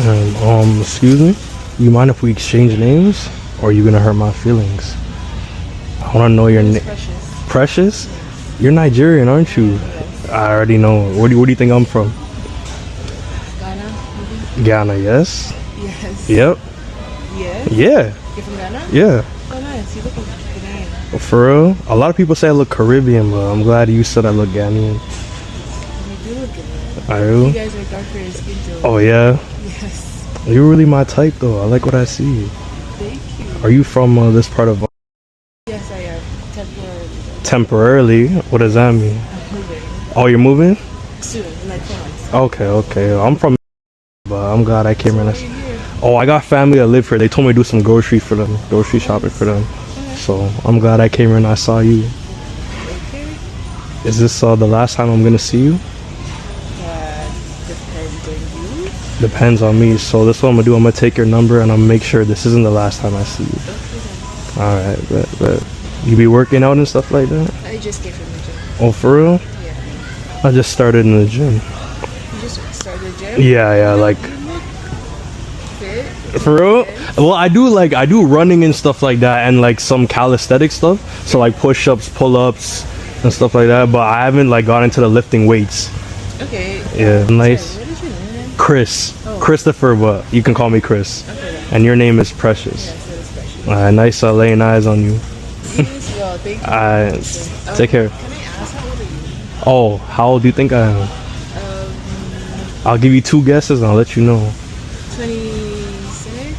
Excuse me? You mind if we exchange names? Or are you gonna hurt my feelings? I wanna know your name. Precious. Precious? You're Nigerian, aren't you? I already know. Where do you think I'm from? Ghana, maybe? Ghana, yes? Yes. Yep. Yes? Yeah. You're from Ghana? Yeah. Oh, nice. You look like Ghanaian. For real? A lot of people say I look Caribbean, but I'm glad you said I look Ghanaian. You do look Ghanaian. I do? You guys are darker in skin tone. Oh, yeah? Yes. You're really my type, though. I like what I see. Thank you. Are you from this part of... Yes, I am. Temporarily. Temporarily? What does that mean? I'm moving. Oh, you're moving? Soon, in like 4 months. Okay. I'm from... But I'm glad I came in. Why are you here? Oh, I got family that live here. They told me to do some grocery shopping for them. So I'm glad I came here and I saw you. Okay. Is this the last time I'm gonna see you? Depends on you. Depends on me. So this is what I'm gonna do. I'm gonna take your number and I'm gonna make sure this isn't the last time I see you. All right, but you be working out and stuff like that? I just came from the gym. Oh, for real? Yeah. I just started in the gym. You just started the gym? Yeah, like You look fit. for real. Well, I do running and stuff like that, and like some calisthenic stuff. So like push-ups, pull-ups, and stuff like that. But I haven't like got into the lifting weights. Okay. Yeah, nice. Sorry, what is your name? Chris, Oh. Christopher, but you can call me Chris. Okay. And your name is Precious. Yes, that is special. Nice laying eyes on you. You as well. Thank you. Take care. Can I ask how old are you? Oh, how old do you think I am? I'll give you 2 guesses and I'll let you know. 26?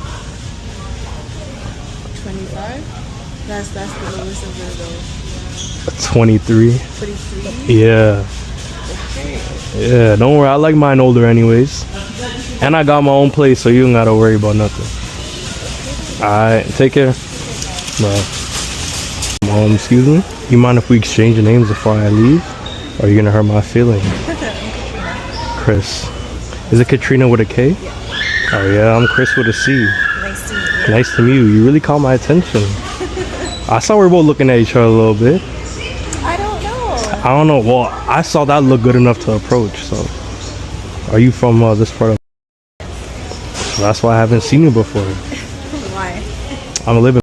25? That's the lowest of the 23. 23? Yeah. Okay. Yeah, don't worry. I like mine older anyways. And I got my own place, so you don't gotta worry about nothing. Alright, take care. Bye. Excuse me? You mind if we exchange names before I leave? Or are you gonna hurt my feelings? Chris. Is it Katrina with a K? Yeah. Oh yeah, I'm Chris with a C. Nice to meet you. Nice to meet you. You really caught my attention. I saw we were both looking at each other a little bit. I don't know. I don't know. Well, I saw that look good enough to approach. So, are you from this part of? So that's why I haven't seen you before. Why? I'm living,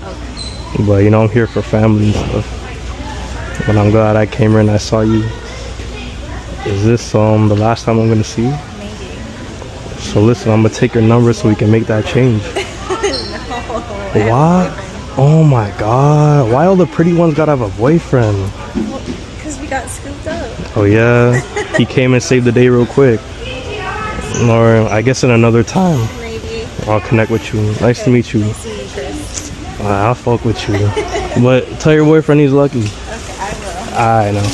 Okay. but you know I'm here for family and stuff. But I'm glad I came here and I saw you. Is this the last time I'm gonna see you? Maybe. So listen, I'm gonna take your number so we can make that change. No. Why? Oh my God! Why all the pretty ones gotta have a boyfriend? Because we got scooped up. Oh yeah, he came and saved the day real quick. Or I guess in another time. Maybe. I'll connect with you. Nice to meet you. Nice to meet you, Chris. I'll fuck with you. But tell your boyfriend he's lucky. Okay, I will. I know.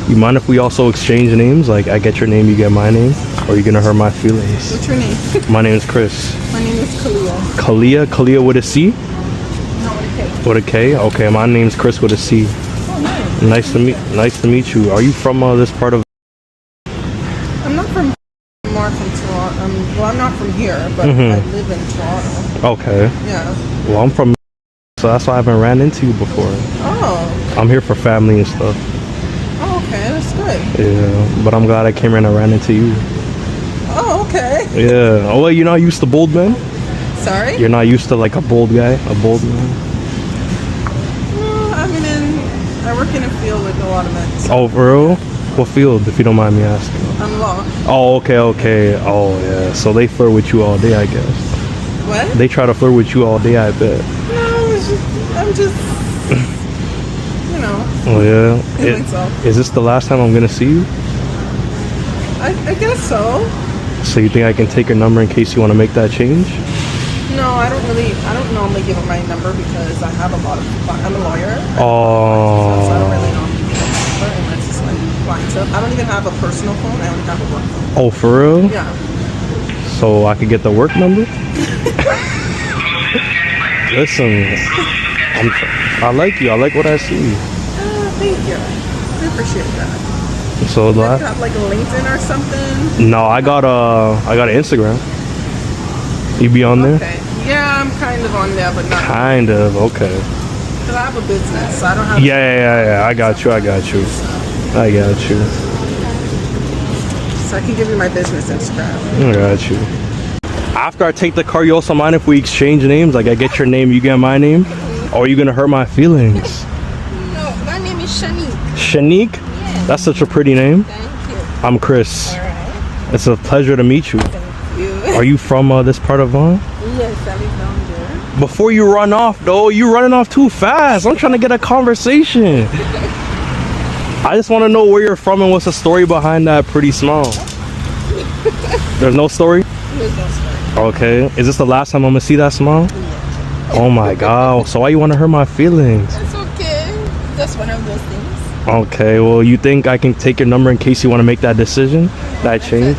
You mind if we also exchange names? Like I get your name, you get my name? Or are you gonna hurt my feelings? What's your name? My name is Chris. My name is Kalia. Kalia with a C? No, with a K. With a K? Okay, my name's Chris with a C. Oh, nice. Nice to meet you. Are you from this part of? I'm not from more from Toronto. Well, I'm not from here, but I live in Toronto. Okay. Yeah. Well, I'm from, so that's why I haven't ran into you before. Oh. I'm here for family and stuff. Oh, okay. That's good. Yeah, but I'm glad I came here and I ran into you. Oh, okay. Yeah. Oh, wait, you're not used to bold men? Sorry? You're not used to like a bold guy, a bold man? Well, I mean, I work in a field with a lot of men. So Oh, for real? What field, if you don't mind me asking? I'm law. Oh, okay. Oh, yeah. So they flirt with you all day, I guess. What? They try to flirt with you all day, I bet. No, I'm just, you know. Oh, yeah? I think so. Is this the last time I'm gonna see you? I guess so. So you think I can take your number in case you want to make that change? No, I don't normally give them my number because I have I'm a lawyer. So I Oh. don't really normally give them my number unless it's like clients up. I don't even have a personal phone. I only have a work phone. Oh, for real? Yeah. So I could get the work number? Listen, I like you. I like what I see. Thank you. I appreciate that. So You guys have like a LinkedIn or something? no, I got an Instagram. You be on there? Okay. Yeah, I'm kind of on there, but not. Kind of. Okay. Because I have a business, so I don't have. Yeah. I got you. So I can give you my business Instagram. I got you. After I take the car, you also mind if we exchange names? Like I get your name, you get my name? Or are you gonna hurt my feelings? No, my name is Shanique. Shanique? Yes. That's such a pretty name. Thank you. I'm Chris. All right. It's a pleasure to meet you. Thank you. Are you from this part of Vaughan? Yes, I live down there. Before you run off though, you running off too fast. I'm trying to get a conversation. I just want to know where you're from and what's the story behind that pretty smile. There's no story? There's no story. Okay. Is this the last time I'm gonna see that smile? Oh my god. So why you want to hurt my feelings? It's okay. That's one of those things. Okay. Well, you think I can take your number in case you want to make that decision? That change?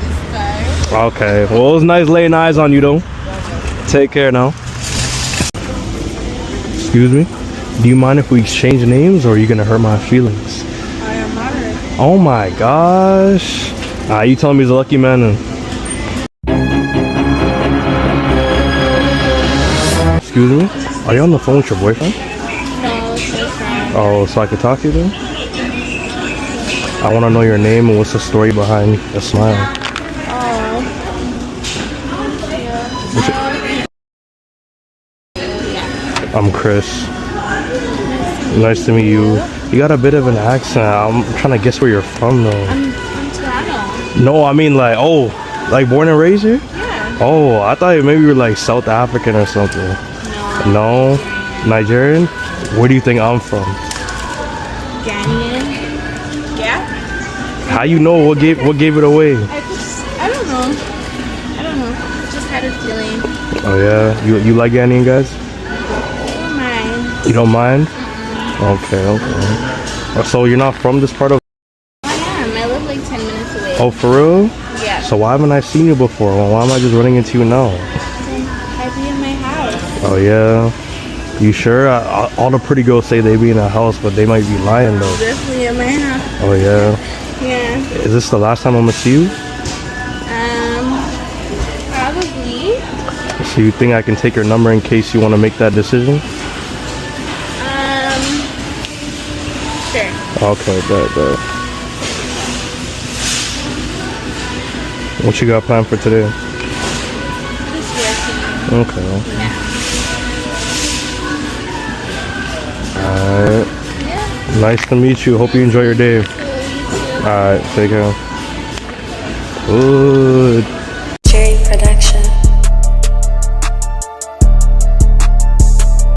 Okay. Well, it was nice laying eyes on you though. Take care now. Excuse me? Do you mind if we exchange names or are you gonna hurt my feelings? I am honored. Oh my gosh. You telling me he's a lucky man then? Excuse me? Are you on the phone with your boyfriend? No, it's my friend. Oh, so I could talk to you then? I want to know your name and what's the story behind the smile. Oh. I'm Chris. Nice to meet you. You got a bit of an accent. I'm trying to guess where you're from though. I'm Toronto. No, I mean like, oh, like born and raised here? Yeah. Oh, I thought maybe you were like South African or something. No? Nigerian? Where do you think I'm from? Ghanaian. Yeah. How you know? What gave it away? I don't know. Just had a feeling. Oh yeah? You like Ghanaian guys? I don't mind. You don't mind? Okay. So you're not from this part of... I am. I live like 10 minutes away. Oh, for real? Yeah. So why haven't I seen you before? Well, why am I just running into you now? I be in my house. Oh yeah? You sure? All the pretty girls say they be in a house, but they might be lying though. Definitely in my house. Oh yeah? Yeah. Is this the last time I'm gonna see you? Probably. So you think I can take your number in case you want to make that decision? Sure. Okay, bet. What you got planned for today? Just working. Okay. Yeah. Alright. Yeah. Nice to meet you. Hope you enjoy your day. So you too. Alright, take care. Good.